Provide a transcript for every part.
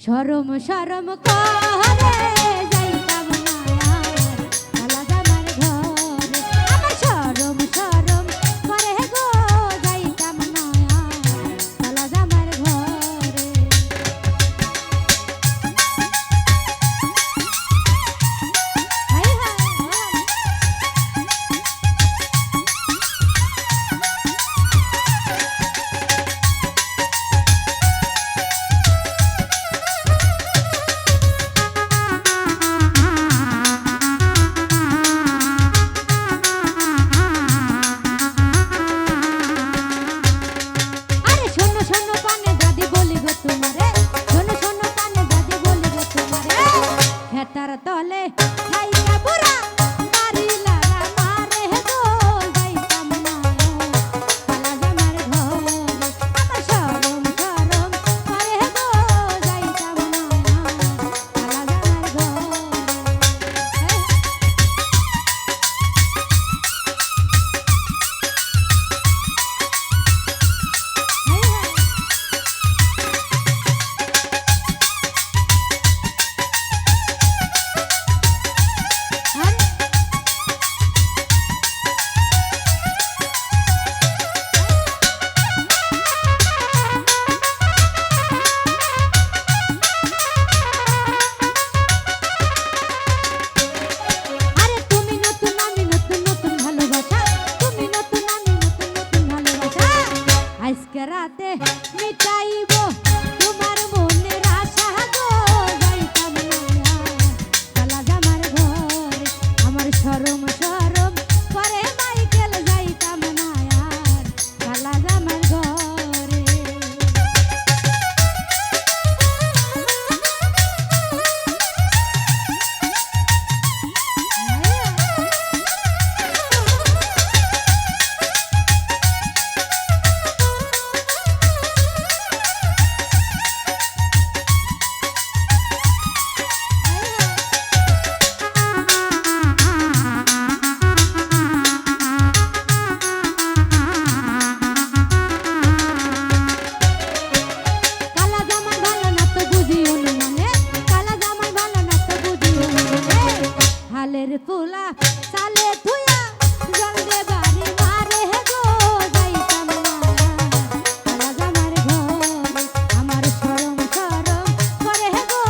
শরম শরম করে যাইতাম না কালা জামার ঘরে আমার শরম শরম করে গো যাইতাম না কালা জামার ঘরে হাই হাই তার তলে খাইয়া বুড়া বাড়ি লাগা মারে গো যাইতাম না কালা জামার ঘরে আমার শরম শরম করে গো যাইতাম না কালা জামার ঘরে আজকে রাতে মিটাইব তোমার মনের আশা গো যাইতাম না কালা জামার ঘরে আমার শরম শরম করে মাইকেল যাইতাম না কালা জামার ঘরে হালের পোলা চালে ধুয়া জল দে বাড়ি মারে গো যাইতাম না কালা জামার ঘরে আমার শরম শরম করে গো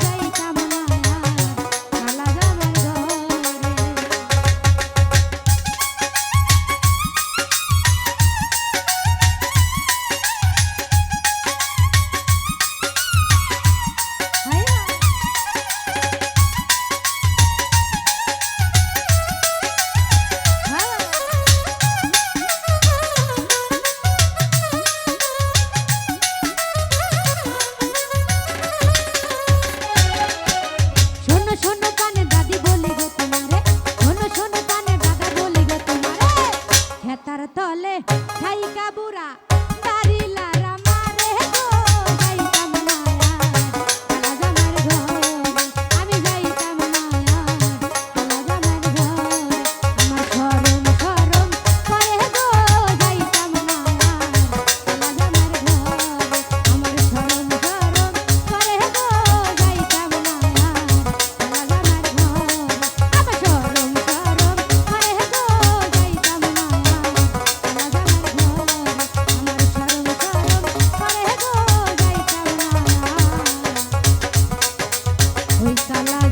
যাইতাম না কালা জামার ঘরে তার তলে খাইকা বুড়া বাড়ি লারা মারে গো যাইতাম না কালা জামার ঘরে আমি যাইতাম না কালা জামার ঘরে আমার শরম শরম করে গো যাইতাম না কালা জামার ঘরে আমার শরম শরম করে গো যাইতাম না কালা জামার ঘরে আমার শরম শরম করে গো যাইতাম না ওই কালা